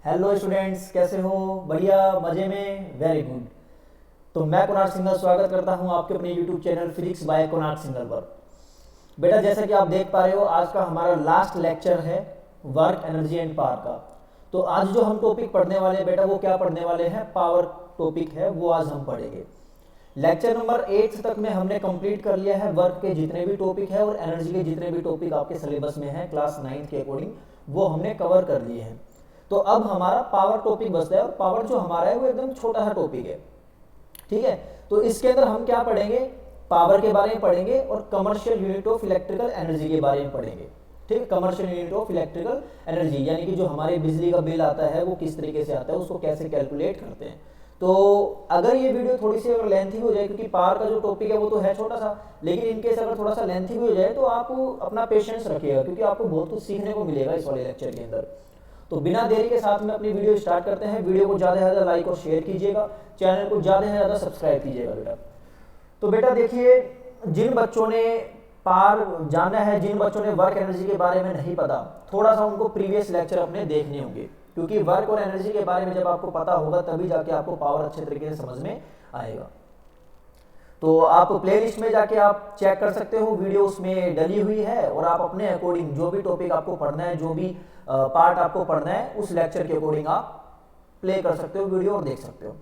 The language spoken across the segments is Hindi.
हेलो स्टूडेंट्स, कैसे हो? बढ़िया, मजे में, वेरी गुड। तो मैं कुणाल सिंघल स्वागत करता हूं आपके अपने YouTube channel physics bye Kunal Singhal पर। बेटा, जैसा कि आप देख पा रहे हो, आज का हमारा लास्ट लेक्चर है वर्क, एनर्जी एंड पावर का। तो आज जो हम टॉपिक पढ़ने वाले हैं बेटा, वो क्या पढ़ने वाले हैं? पावर टॉपिक है, वो आज हम पढ़ेंगे। लेक्चर नंबर 8 तक में हमने कंप्लीट कर लिया है वर्क के जितने भी टॉपिक है और एनर्जी के जितने भी टॉपिक आपके सिलेबस में है क्लास 9 के अकॉर्डिंग, वो हमने कवर कर लिए हैं। तो अब हमारा पावर टॉपिक बचता है, और पावर जो हमारा है वो एकदम छोटा सा टॉपिक है, ठीक है। तो इसके अंदर हम क्या पढ़ेंगे? पावर के बारे में पढ़ेंगे और commercial unit of electrical energy के बारे में पढ़ेंगे, ठीक है। Commercial unit of electrical energy यानी कि जो हमारे बिजली का बिल आता है वो किस तरीके से आता है, उसको कैसे कैलकुलेट करते हैं। तो अगर ये वीडियो थोड़ी सी अगर लेंथी हो जाए, क्योंकि पावर का जो टॉपिक है वो तो है छोटा सा, लेकिन इनकेस अगर थोड़ा सा लेंथी भी हो जाए तो आप अपना पेशेंस रखिएगा, क्योंकि आपको बहुत कुछ सीखने को मिलेगा इस वाले लेक्चर के अंदर। तो बिना देरी के साथ में अपनी वीडियो स्टार्ट करते हैं। वीडियो को ज़्यादा से ज़्यादा लाइक और शेयर कीजिएगा, चैनल को ज़्यादा से ज़्यादा सब्सक्राइब कीजिएगा बेटा। तो बेटा देखिए, जिन बच्चों ने पावर जाना है, जिन बच्चों ने वर्क एनर्जी के बारे में नहीं पता, थोड़ा सा उनको प्रीवियस लेक्चर अपने देखने होंगे, क्योंकि वर्क और एनर्जी के बारे में जब आपको पता होगा तभी जाके आपको पावर अच्छे तरीके से समझ में आएगा। तो आप प्लेलिस्ट में जाके आप चेक कर सकते हो, वीडियो उसमें डली हुई है, और आप अपने अकॉर्डिंग जो भी टॉपिक आपको पढ़ना है, जो भी पार्ट आपको पढ़ना है, उस लेक्चर के अकॉर्डिंग आप प्ले कर सकते हो वीडियो और देख सकते हो।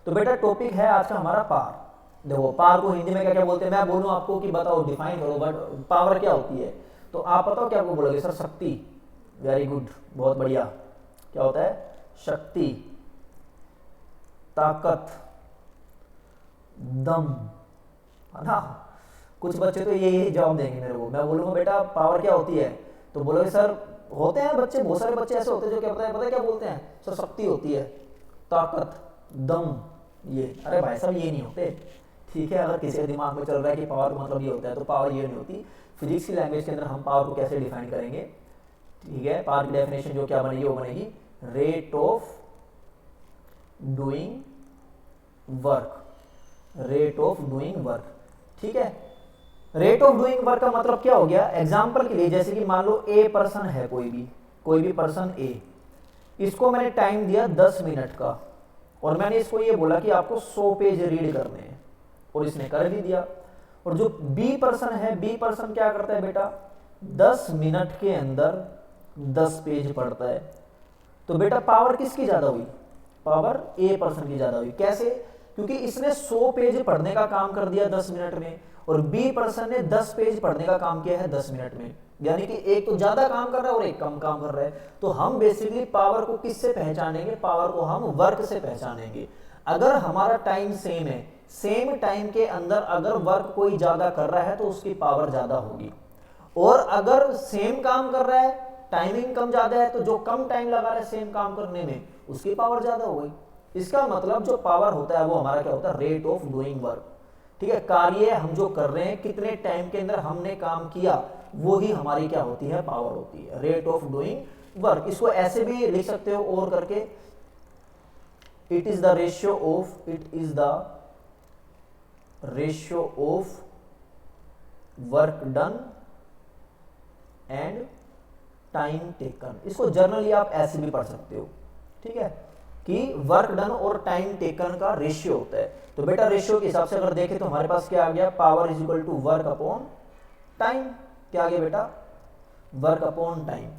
तो बेटा टॉपिक है आज का हमारा पावर। देखो, पावर को हिंदी में क्या क्या बोलते हैं, मैं बोलूँ आपको कि बताओ, डिफाइन करो, बट पावर क्या होती है तो आप बताओ क्या आपको बोलोगे? सर शक्ति। वेरी गुड, बहुत बढ़िया। क्या होता है? शक्ति, ताकत, दम, है ना। कुछ बच्चे तो यही जवाब देंगे मेरे को। मैं बोलूंगा बेटा पावर क्या होती है, तो बोलोगे सर, होते हैं बच्चे, बहुत सारे बच्चे ऐसे होते हैं जो क्या पता है क्या बोलते हैं? सर शक्ति होती है, ताकत, दम, ये। अरे भाई साहब, ये नहीं होते, ठीक है। अगर किसी के दिमाग में चल रहा है कि पावर मतलब ये होता है, तो पावर ये नहीं होती। फिजिक्स की लैंग्वेज के अंदर हम पावर को कैसे डिफाइन करेंगे, ठीक है। पावर की डेफिनेशन जो क्या बनेगी वो बनेगी rate of doing work, rate of doing work, ठीक है। रेट ऑफ डूइंग वर्क का मतलब क्या हो गया? एग्जांपल के लिए, जैसे कि मान लो ए पर्सन है, कोई भी पर्सन ए, इसको मैंने टाइम दिया 10 मिनट का, और मैंने इसको ये बोला कि आपको 100 पेज रीड करने हैं, और इसने कर भी दिया। और जो बी पर्सन है, बी पर्सन क्या करता है बेटा? 10 मिनट के अंदर 10 पेज पढ़ता है। तो बेटा पावर किसकी ज्यादा हुई? पावर ए पर्सन की ज्यादा हुई। कैसे? क्योंकि इसने 100 पेज पढ़ने का काम कर दिया 10 मिनट में, और बी पर्सन ने 10 पेज पढ़ने का काम किया है 10 मिनट में। यानी कि एक तो ज्यादा काम कर रहा है और एक कम काम कर रहा है। तो हम बेसिकली पावर को किससे पहचानेंगे? पावर को हम वर्क से पहचानेंगे। अगर हमारा टाइम सेम है, सेम टाइम के अंदर अगर वर्क कोई ज्यादा कर रहा है तो उसकी पावर ज्यादा होगी, और अगर सेम काम कर रहा है, टाइमिंग कम ज्यादा है, तो जो कम टाइम लगा रहा है सेम काम करने में, उसकी पावर ज्यादा हो गई। इसका मतलब जो पावर होता है वो हमारा क्या होता है? रेट ऑफ डूइंग वर्क, ठीक है। कार्य हम जो कर रहे हैं, कितने टाइम के अंदर हमने काम किया, वो ही हमारी क्या होती है? पावर होती है, रेट ऑफ डूइंग वर्क। इसको ऐसे भी लिख सकते हो और करके, it is the ratio of work done and time taken. इसको जनरली आप ऐसे भी पढ़ सकते हो, ठीक है, कि वर्क डन और टाइम टेकन का रेशियो होता है। तो बेटा रेशियो के हिसाब से अगर देखें तो हमारे पास क्या आ गया? Power is equal to work upon time. क्या आ गया बेटा? Work upon time.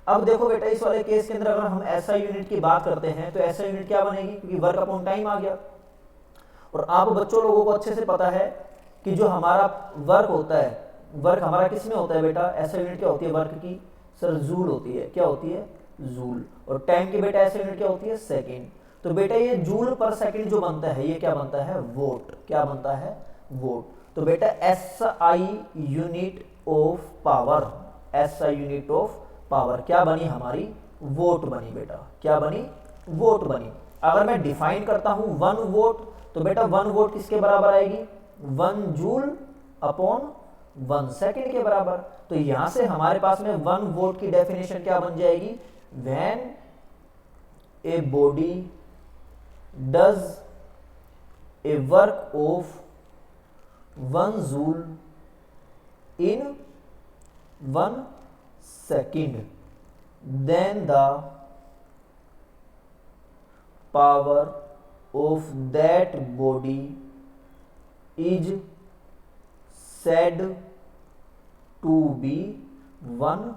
अब देखो बेटा, इस वाले केस के अंदर अगर हम एसआई यूनिट की बात करते हैं तो एसआई यूनिट क्या बनेगी? क्योंकि वर्क अपॉन टाइम आ गया, और आप बच्चों लोगों को अच्छे से पता है कि जो हमारा वर्क होता है, वर्क हमारा किस में होता है बेटा? एसआई यूनिट क्या होती है वर्क की? सर जूल होती है। क्या होती है? जूल। और टाइम की बेटा ऐसे यूनिट क्या होती है? सेकंड। तो बेटा ये जूल पर सेकंड जो बनता है, ये क्या बनता है? वोट। क्या बनता है? वोट। तो बेटा SI unit of power, SI unit of power क्या बनी हमारी? वोट बनी बेटा। क्या बनी? वोट बनी। अगर मैं डिफाइन करता हूं 1 वोट, तो बेटा 1 वोट किसके बराबर आएगी? 1 जूल अपॉन 1 सेकेंड के बराबर। तो यहां से हमारे पास में 1 वोट की डेफिनेशन क्या बन जाएगी? When a body does a work of 1 joule in 1 second, then the power of that body is said to be 1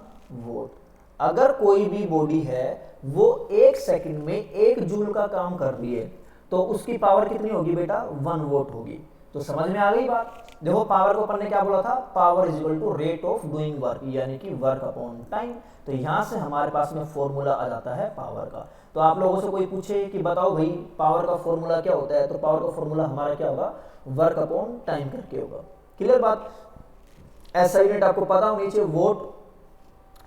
volt. अगर कोई भी बॉडी है वो 1 सेकंड में 1 जूल का काम कर रही है तो उसकी पावर कितनी होगी बेटा? 1 वोल्ट होगी। तो समझ में आ गई बात। देखो पावर को अपन ने क्या बोला था? Power is equal to rate of doing work, यानी कि वर्क अपॉन टाइम। तो यहां से हमारे पास में फॉर्मूला आ जाता है पावर का। तो आप लोगों से कोई पूछे कि बताओ भाई पावर का फॉर्मूला क्या होता है, तो पावर का फॉर्मूला हमारा क्या होगा? वर्क अपॉन टाइम करके होगा। क्लियर बात? ऐसा यूनिट आपको पता होनी चाहिए, वोट।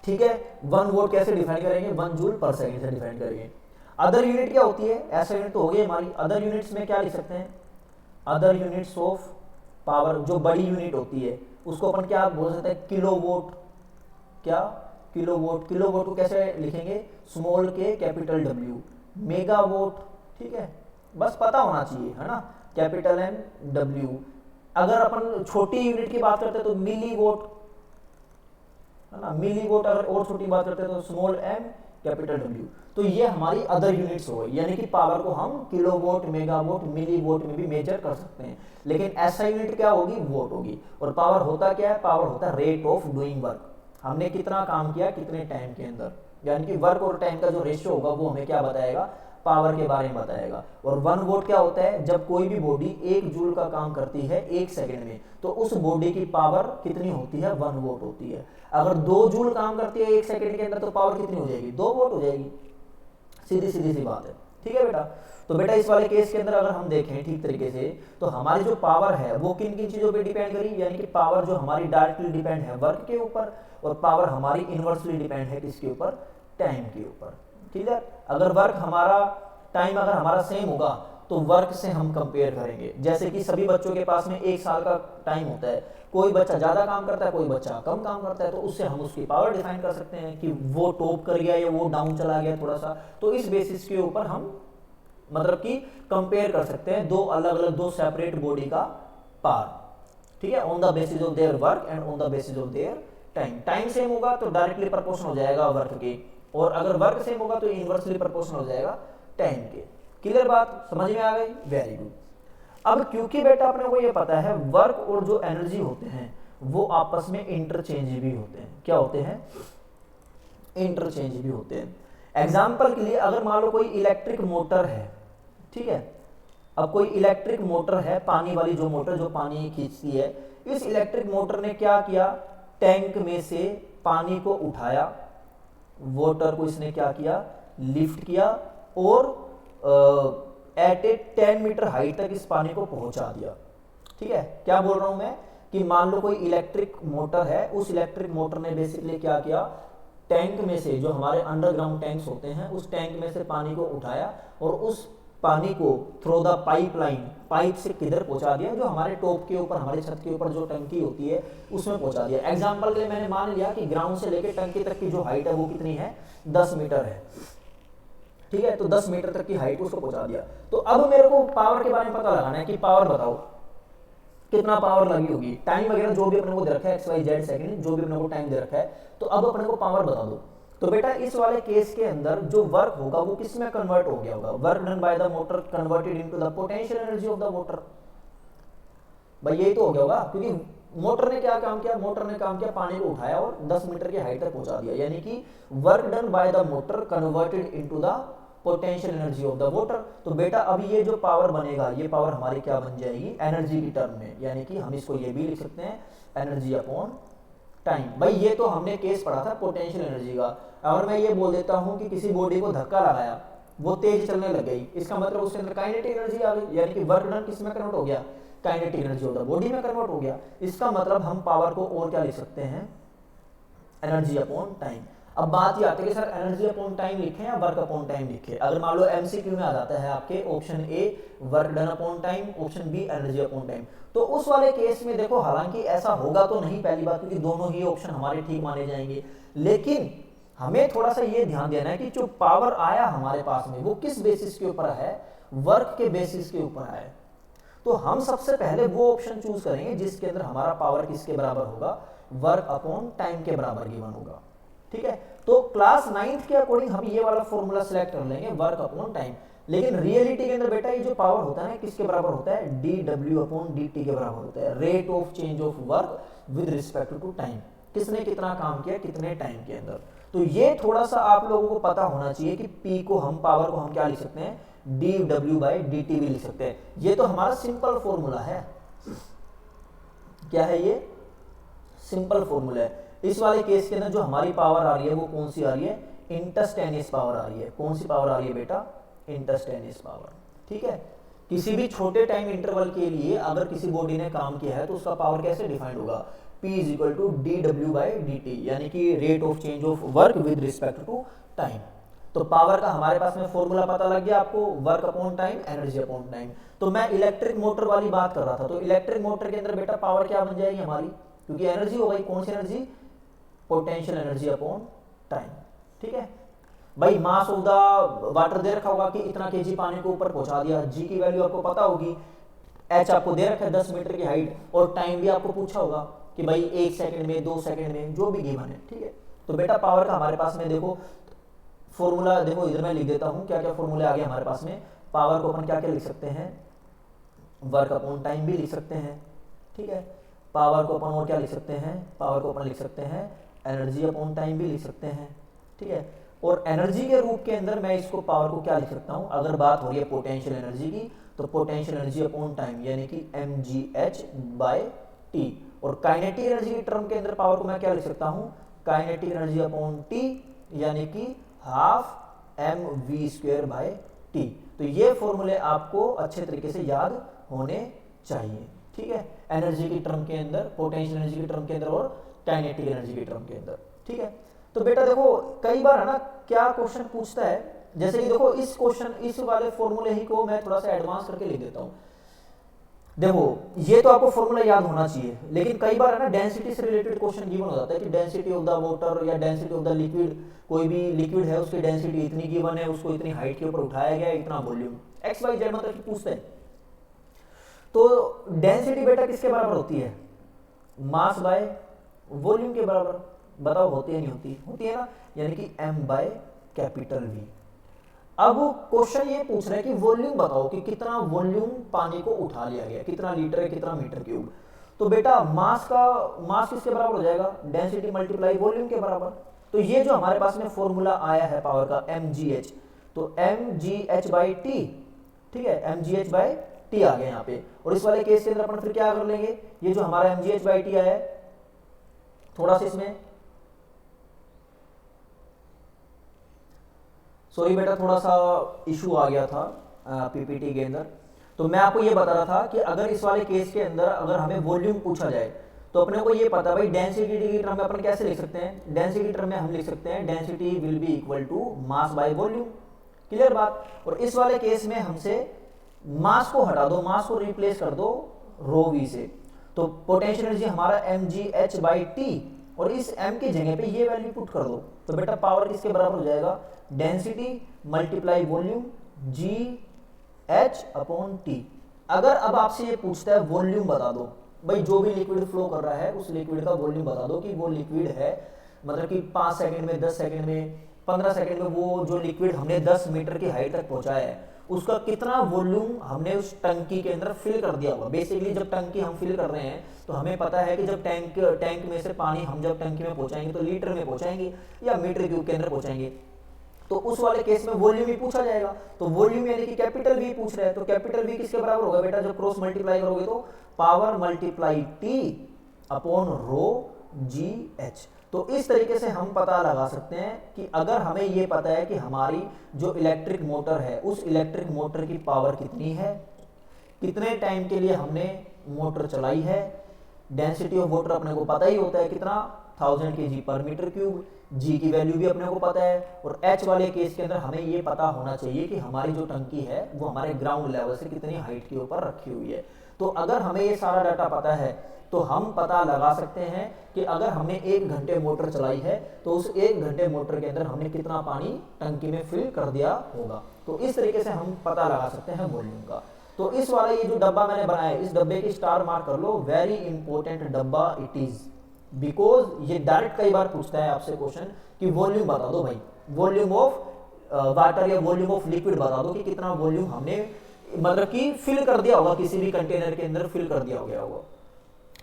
ठीक है, 1 वोट कैसे डिफाइन करेंगे? 1 जूल पर सेकंड से डिफाइन करेंगे। अदर यूनिट क्या होती है? ऐसा यूनिट तो हो गई हमारी। अदर यूनिट्स में क्या लिख सकते हैं? अदर यूनिट्स ऑफ पावर, जो बड़ी यूनिट होती है उसको अपन क्या बोल सकते हैं? किलोवोट। क्या? किलोवोट। किलोवोट को कैसे लिखेंगे? स्मॉल के कैपिटल डब्ल्यू। मेगावोट, ठीक है, बस पता होना चाहिए, है ना, कैपिटल एम डब्ल्यू। अगर अपन छोटी यूनिट की बात करते हैं तो मिली वोट, है ना, मिली वोट। अगर और छोटी बात करते हैं तो स्मॉल एम कैपिटल डब्ल्यू। तो ये हमारी अदर यूनिट्स हो गई, यानी कि पावर को हम किलोवोट, मेगावोट, मिली वोट में भी मेजर कर सकते हैं। लेकिन ऐसा यूनिट क्या होगी? वोट होगी। और पावर होता क्या है? पावर होता है रेट ऑफ डूइंग वर्क। हमने कितना काम किया कितने टाइम के अंदर, यानी कि वर्क और टाइम का जो रेशियो होगा वो हमें क्या बताएगा? पावर के बारे में बताएगा। और 1 वोट क्या होता है? जब कोई भी बॉडी 1 जूल का काम करती है 1 सेकंड में, तो उस बॉडी की पावर कितनी होती है? 1 वोट होती है। अगर 2 जूल काम करती है 1 सेकंड के अंदर तो पावर कितनी हो जाएगी? 2 वोट हो जाएगी। सीधी सीधी सी बात है। ठीक है बेटा। तो बेटा इस वाले केस के अंदर अगर हम देखें ठीक तरीके से, तो हमारी जो पावर है वो किन किन चीजों पे डिपेंड करी? यानी कि पावर जो हमारी डायरेक्टली डिपेंड है वर्क के ऊपर, और पावर हमारी इनवर्सली डिपेंड है किसके ऊपर? टाइम के ऊपर। क्लियर? अगर वर्क हमारा, टाइम अगर हमारा सेम होगा तो वर्क से हम कंपेयर करेंगे। जैसे कि सभी बच्चों के पास में 1 साल का टाइम होता है, कोई बच्चा ज्यादा काम करता है, कोई बच्चा कम काम करता है, तो उससे हम उसकी पावर डिफाइन कर सकते हैं कि वो टॉप कर गया या वो डाउन चला गया थोड़ा सा। तो इस बेसिस के ऊपर हम मतलब कि कंपेयर कर सकते हैं दो अलग अलग, दो सेपरेट बॉडी का पावर। ठीक है, on the basis of their work and on the basis of their time. Time same होगा तो डायरेक्टली प्रोपोर्शनल हो जाएगा वर्क के, और अगर वर्क सेम होगा तो इनवर्सली प्रोपोर्शनल हो जाएगा टाइम के। क्लियर बात? समझ में आ गई? Very good. अब क्योंकि बेटा अपने को ये पता है वर्क और जो एनर्जी होते हैं वो आपस में इंटरचेंज भी होते हैं। क्या होते हैं? इंटरचेंज भी होते हैं। एग्जाम्पल के लिए अगर मान लो कोई इलेक्ट्रिक मोटर है, ठीक है, अब कोई इलेक्ट्रिक मोटर है, पानी वाली जो मोटर जो पानी खींचती है, इस इलेक्ट्रिक मोटर ने क्या किया? टैंक में से पानी को उठाया, वाटर को इसने क्या किया? लिफ्ट किया, और एट ए 10 मीटर हाइट तक इस पानी को पहुंचा दिया। ठीक है, क्या बोल रहा हूं मैं कि मान लो कोई इलेक्ट्रिक मोटर है, उस इलेक्ट्रिक मोटर ने बेसिकली क्या किया? टैंक में से, जो हमारे अंडरग्राउंड टैंक्स होते हैं, उस टैंक में से पानी को उठाया और उस पानी को थ्रू द पाइपलाइन, पाइप से किधर पहुंचा दिया? जो हमारे टॉप के ऊपर, हमारे छत के ऊपर जो टंकी होती है उसमें पहुंचा दिया। एग्जांपल के लिए मैंने मान लिया कि ग्राउंड से लेकर टंकी तक की जो हाइट है वो कितनी है? 10 मीटर है। ठीक है, तो 10 मीटर तक की हाइट उसको पहुंचा दिया। तो अब मेरे को पावर के बारे में पता लगाना है कि पावर बताओ कितना पावर लगी होगी। टाइम वगैरह जो भी अपने को दे रखा है, XYZ सेकंड, जो भी अपने को टाइम दे रखा है, तो अब अपने को पावर बता दो। तो बेटा इस वाले केस के अंदर जो वर्क होगा वो किस में कन्वर्ट हो गया होगा? Work done by the motor converted into the potential energy of the motor. भाई यही तो हो गया होगा, क्योंकि मोटर ने क्या काम किया? मोटर ने काम किया पानी को उठाया और 10 मीटर की हाइट तक पहुंचा दिया, यानी कि work done by the motor converted into the potential energy of the water. तो बेटा अब ये जो पावर बनेगा, ये पावर हमारी क्या बन जाएगी? एनर्जी की टर्म में, यानी कि हम इसको ये भी लिख सकते हैं एनर्जी अपॉन टाइम। भाई ये तो हमने केस पढ़ा था पोटेंशियल एनर्जी का। अगर मैं ये बोल देता हूं कि किसी बॉडी को धक्का लगाया, वो तेज चलने लग गई, इसका मतलब उसके अंदर काइनेटिक एनर्जी आ गई, यानी कि वर्क डन किस में कन्वर्ट हो गया? Kinetic energy of the body में कन्वर्ट हो गया। इसका मतलब हम पावर को और क्या लिख सकते हैं? Energy upon time. अब बात ये आती है कि सर एनर्जी अपॉन टाइम लिखें या वर्क अपॉन टाइम लिखें। अगर मान लो एमसीक्यू में आ जाता है आपके option A work done upon time, option B energy upon time, तो उस वाले केस में देखो हालांकि ऐसा होगा तो नहीं, पहली बात, क्योंकि दोनों ही ऑप्शन हमारे ठीक माने जाएंगे, लेकिन हमें थोड़ा सा ये ध्यान देना है कि जो पावर आया हमारे पास में वो किस बेसिस के ऊपर है? वर्क के बेसिस के ऊपर आया। तो हम सबसे पहले वो ऑप्शन चूज करेंगे जिसके अंदर हमारा पावर किसके बराबर होगा? वर्क अपॉन टाइम के बराबर गिवन होगा। ठीक है, तो क्लास 9th के अकॉर्डिंग हम ये वाला फॉर्मूला सिलेक्ट कर लेंगे, वर्क अपॉन टाइम। लेकिन रियलिटी के अंदर बेटा ये जो पावर होता है ना किसके बराबर होता है, dw/dt के बराबर होता है, rate of change of work with respect to time, किसने कितना काम किया कितने टाइम के अंदर। तो ये थोड़ा सा आप लोगों को पता होना चाहिए कि P को हम पावर को हम क्या लिख सकते हैं, dw/dt भी लिख सकते हैं। ये तो हमारा सिंपल फॉर्मूला है, क्या है ये, सिंपल फॉर्मूला है। इस वाले केस के अंदर जो हमारी पावर आ रही है वो कौन सी आ रही है, इंस्टेंटेनियस पावर आ रही है। कौन सी पावर आ रही है बेटा, इंस्टेंटेनियस पावर, ठीक है। किसी भी छोटे टाइम इंटरवल के लिए अगर किसी बॉडी ने काम किया है तो उसका पावर कैसे डिफाइंड होगा, P = dw/dt, यानी कि rate of change of work with respect to time. तो पावर का हमारे पास में फॉर्मूला पता लग गया आपको, work upon time, energy upon time. तो मैं इलेक्ट्रिक मोटर वाली बात कर रहा था, तो इलेक्ट्रिक मोटर के अंदर बेटा पावर क्या बन जाएगी हमारी, क्योंकि एनर्जी हो गई, कौन सी energy, potential energy upon time, ठीक है भाई। मास ऑफ द वाटर दे रखा होगा कि इतना केजी पानी को ऊपर पहुंचा दिया, जी की वैल्यू आपको पता होगी, एच आपको दे रखा है 10 मीटर की हाइट, और टाइम भी आपको पूछा होगा कि भाई 1 सेकंड में 2 सेकंड में, जो भी गिवन है, ठीक है। तो बेटा पावर का हमारे पास में देखो फॉर्मूला, देखो इधर मैं लिख देता हूं क्या क्या फॉर्मूले आ गए हमारे पास में। पावर को अपन क्या क्या लिख सकते हैं, वर्क अपॉन टाइम भी लिख सकते हैं, ठीक है। पावर को अपन और क्या लिख सकते हैं, पावर को अपन लिख सकते हैं एनर्जी अपॉन टाइम भी लिख सकते हैं, ठीक है। और एनर्जी के रूप के अंदर मैं इसको पावर को क्या लिख सकता हूं, अगर बात हो रही है पोटेंशियल एनर्जी की, तो पोटेंशियल एनर्जी अपॉन टाइम यानी कि mgh/t। और काइनेटिक एनर्जी के टर्म के अंदर पावर को मैं क्या लिख सकता हूं, काइनेटिक एनर्जी अपॉन t यानी कि 12 mv²/t। तो ये फॉर्मूले आपको अच्छे तरीके से याद होने चाहिए, ठीक है, एनर्जी की टर्म के अंदर, पोटेंशियल एनर्जी की टर्म के अंदर और काइनेटिक एनर्जी की टर्म के अंदर, ठीक है। तो बेटा देखो कई बार है ना क्या क्वेश्चन पूछता है, जैसे कि देखो इस क्वेश्चन, इस वाले फॉर्मूले ही को मैं थोड़ा सा एडवांस करके लिख देता हूं। देखो ये तो आपको फॉर्मूला याद होना चाहिए, लेकिन कई बार है ना डेंसिटी से रिलेटेड क्वेश्चन गिवन हो जाता है कि डेंसिटी ऑफ द वाटर या डेंसिटी ऑफ द लिक्विड, कोई भी लिक्विड है उसकी डेंसिटी इतनी गिवन है, उसको इतनी हाइट के ऊपर उठाया गया है, इतना वॉल्यूम XYZ मतलब पूछते हैं। तो डेंसिटी बेटा किसके बराबर होती है, मास बाय वॉल्यूम के बराबर, बताओ होती है नहीं होती, होती है ना, यानी कि m/V। अब क्वेश्चन ये पूछ रहा है कि वॉल्यूम बताओ कि कितना वॉल्यूम पानी को उठा लिया गया, कितना लीटर है, कितना मीटर क्यूब। तो बेटा मास किसके बराबर हो जाएगा, डेंसिटी मल्टीप्लाई वॉल्यूम के बराबर। तो ये जो हमारे पास में फॉर्मूला आया है पावर का mgh, तो mgh/t, ठीक है, mgh/t आ गया यहाँ पे। और इस वाले केस के अंदर अपन फिर क्या कर लेंगे, ये जो हमारा mgh/t आया है, थोड़ा सा इसमें सॉरी बेटा थोड़ा सा इशू आ गया था पीपीटी के अंदर। तो मैं आपको ये बता रहा था कि अगर इस वाले केस के अंदर अगर हमें वॉल्यूम पूछा जाए तो अपने को ये पता भाई डेंसिटी की टर्म में अपन कैसे लिख सकते हैं, डेंसिटी टर्म में हम लिख सकते हैं density will be equal to mass by volume, clear बात। और इस वाले केस में हमसे मास को हटा दो, मास को रिप्लेस कर दो ρV से, तो पोटेंशियल एनर्जी हमारा mgh/t, और इस m की जगह पे ये वैल्यू पुट कर दो, तो बेटा पावर किसके बराबर हो जाएगा, डेंसिटी मल्टीप्लाई वॉल्यूम gh/t। अगर अब आपसे ये पूछता है वॉल्यूम बता दो, भाई जो भी लिक्विड फ्लो कर रहा है उस लिक्विड का वॉल्यूम बता दो कि वो लिक्विड है, मतलब कि 5 सेकंड में, 10 सेकंड में, 15 सेकंड में वो जो लिक्विड हमने 10 मीटर की हाइट तक पहुंचाया है उसका कितना वॉल्यूम हमने उस टंकी के अंदर फिल कर दिया होगा। बेसिकली जब टंकी हम फिल कर रहे हैं तो हमें पता है कि जब टैंक में से पानी हम जब टंकी में पहुंचाएंगे तो लीटर में पहुंचाएंगे या मीटर क्यूब के अंदर पहुंचाएंगे, तो उस वाले केस में वॉल्यूम ही पूछा जाएगा। तो वॉल्यूम यानी कि कैपिटल वी पूछ रहा है, तो कैपिटल वी किसके बराबर होगा बेटा, जब क्रॉस मल्टीप्लाई करोगे तो power multiply T upon rho जी एच। तो इस तरीके से हम पता लगा सकते हैं कि अगर हमें ये पता है कि हमारी जो इलेक्ट्रिक मोटर है उस इलेक्ट्रिक मोटर की पावर कितनी है, कितने टाइम के लिए हमने मोटर चलाई है, डेंसिटी ऑफ वाटर अपने को पता ही होता है कितना 1000 kg/m³, जी की वैल्यू भी अपने को पता है, और एच वाले केस के अंदर हमें ये पता होना चाहिए कि हमारी जो टंकी है वो हमारे ग्राउंड लेवल से कितनी हाइट के ऊपर रखी हुई है। तो अगर हमें ये सारा डाटा पता है तो हम पता लगा सकते हैं कि अगर हमने 1 घंटे मोटर चलाई है तो उस 1 घंटे मोटर के अंदर हमने कितना पानी टंकी में फिल कर दिया होगा। तो इस तरीके से हम पता लगा सकते हैं वॉल्यूम का। तो इस वाला ये जो डब्बा मैंने बनाया है, इस डब्बे की स्टार मार्क कर लो, वेरी इंपॉर्टेंट डब्बा इट इज, बिकॉज ये डायरेक्ट कई बार पूछता है आपसे क्वेश्चन कि वॉल्यूम बता दो भाई, वॉल्यूम ऑफ वाटर या वॉल्यूम ऑफ लिक्विड बता दो कि कितना वॉल्यूम हमने मतलब कि फिल कर दिया होगा, किसी भी कंटेनर के अंदर फिल कर दिया गया होगा।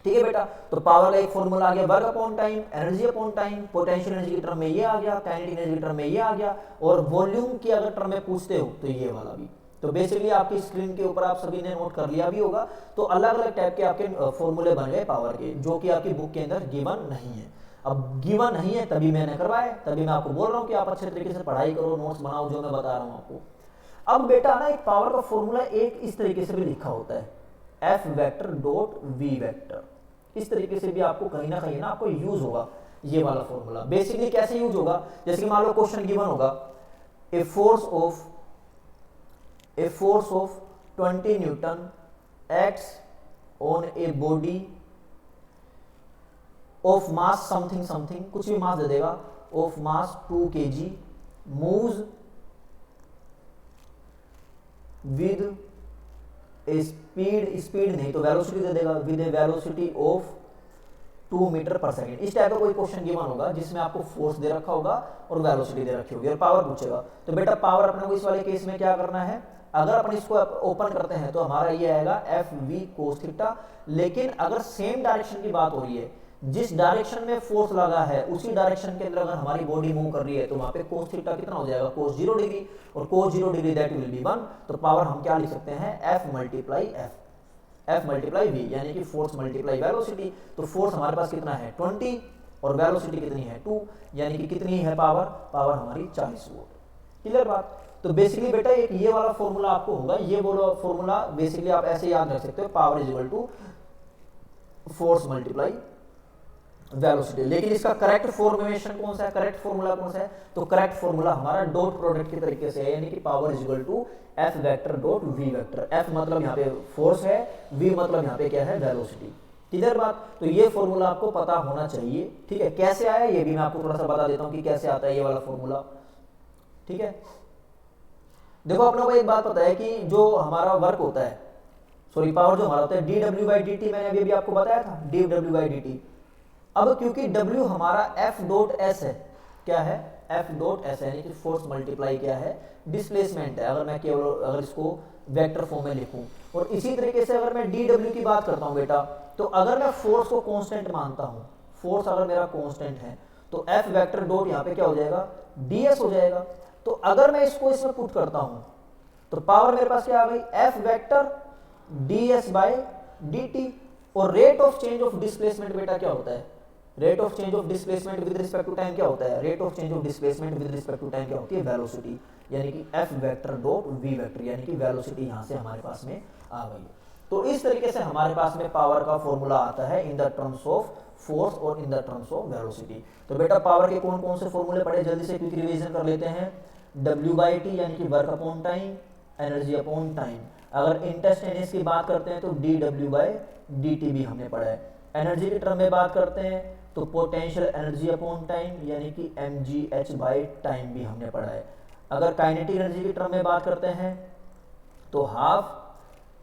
ठीक है बेटा, तो पावर का एक फॉर्मूला आ गया work upon time, energy upon time, potential energy की टर्म में ये आ गया, काइनेटिक एनर्जी की टर्म में ये आ गया, और वॉल्यूम की अगर टर्म में पूछते हो तो ये वाला भी। तो बेसिकली आपकी स्क्रीन के ऊपर आप सभी ने नोट कर लिया भी होगा। तो अलग अलग टाइप के आपके फॉर्मूले बन गए पावर के, जो कि आपकी बुक के अंदर गिवन नहीं है। अब गिवन नहीं है तभी मैंने करवाया, तभी मैं आपको बोल रहा हूँ कि आप अच्छे तरीके से पढ़ाई करो, नोट्स बनाओ जो मैं बता रहा हूँ आपको। अब बेटा ना एक पावर का फॉर्मूला एक इस तरीके से भी लिखा होता है, F vector dot V vector. इस तरीके से भी आपको कहीं ना कहीं ना आपको यूज होगा ये वाला फॉर्मूला। बेसिकली कैसे यूज होगा, जैसे कि मान लो क्वेश्चन गिवन होगा, a force of 20 newton acts on a body of mass something something, कुछ भी मास दे देगा, of mass 2 kg moves with a speed नहीं तो वेलोसिटी दे देगा, with a velocity of 2 metre per second. इस टाइप का कोई क्वेश्चन गिवन होगा जिसमें आपको फोर्स दे रखा होगा और वेलोसिटी दे रखी होगी और पावर पूछेगा। तो बेटा पावर अपने को इस वाले केस में क्या करना है, अगर अपन इसको ओपन करते हैं तो हमारा ये आएगा एफ वी कोस थीटा। लेकिन अगर सेम डायरेक्शन की बात हो रही है, जिस डायरेक्शन में फोर्स लगा है उसी डायरेक्शन के अंदर अगर हमारी बॉडी मूव कर रही है, तो वहां पे कोस थीटा कितना हो जाएगा, कोस 0 डिग्री, और कोस 0 डिग्री दैट विल बी 1। तो पावर हम क्या लिख सकते हैं, एफ मल्टीप्लाई वी, यानी कि फोर्स मल्टीप्लाई वेलोसिटी। तो फोर्स हमारे पास कितना है 20 और वेलोसिटी कितनी है 2, यानी कि कितनी है पावर हमारी 40 वोल्ट। क्लियर बात। तो बेसिकली बेटा एक ये वाला फॉर्मूला आपको होगा, ये वाला फॉर्मूला बेसिकली आप ऐसे याद रख सकते हो, power is equal to force multiply velocity. लेकिन इसका करेक्ट फॉर्मुलेशन कौन सा है, करेक्ट फॉर्मूला कौन सा है, तो करेक्ट फॉर्मूला हमारा डॉट प्रोडक्ट के तरीके से है, यानी कि power is equal to F vector dot V vector. F मतलब यहाँ पे फोर्स है, वी मतलब यहाँ पे क्या है वेलोसिटी। क्लियर बात। तो ये फॉर्मूला आपको पता होना चाहिए। ठीक है, कैसे आया ये भी मैं आपको थोड़ा सा बता देता हूँ कि कैसे आता है ये वाला फॉर्मूला। ठीक है, देखो अपने को एक बात पता है कि जो हमारा वर्क होता है, सॉरी पावर जो हमारा होता है dw बाई dt, मैंने अभी आपको बताया था dw बाई dt। अब क्योंकि w हमारा f डॉट s है, क्या है f डॉट s है, यानी कि फोर्स मल्टीप्लाई क्या है डिस्प्लेसमेंट है, अगर मैं केवल अगर इसको वेक्टर फॉर्म में लिखूं। और इसी तरीके से अगर मैं dw की बात करता हूं बेटा, तो अगर मैं फोर्स को कांस्टेंट मानता हूं, फोर्स अगर मेरा कांस्टेंट है, तो f वेक्टर डॉट यहाँ पे क्या हो जाएगा ds हो जाएगा। तो अगर मैं इसको इसमें पुट करता हूं तो पावर मेरे पास क्या आ गई f vector ds by dt। और rate of change of displacement बेटा क्या होता है, rate of change of displacement with respect to time क्या होता है, rate of change of displacement with respect to time क्या होती है वेलोसिटी, यानी कि f vector dot v vector, यानी कि वेलोसिटी यहां से हमारे पास में आ गई। तो इस तरीके से हमारे पास में पावर का फॉर्मूला आता है in the terms of force और in the terms of velocity. तो बेटा पावर के कौन कौन से फॉर्मूले पढ़े, जल्दी से क्विक रिवीजन कर लेते हैं। W बाई टी यानी कि work upon time, energy upon time. अगर इंस्टेंटेनियस की बात करते हैं तो dW बाई dt भी हमने पढ़ा है। एनर्जी की टर्म में बात करते हैं तो पोटेंशियल एनर्जी अपॉन टाइम यानी कि mgh बाई टाइम भी हमने पढ़ा है। अगर काइनेटिक एनर्जी की टर्म में बात करते हैं तो half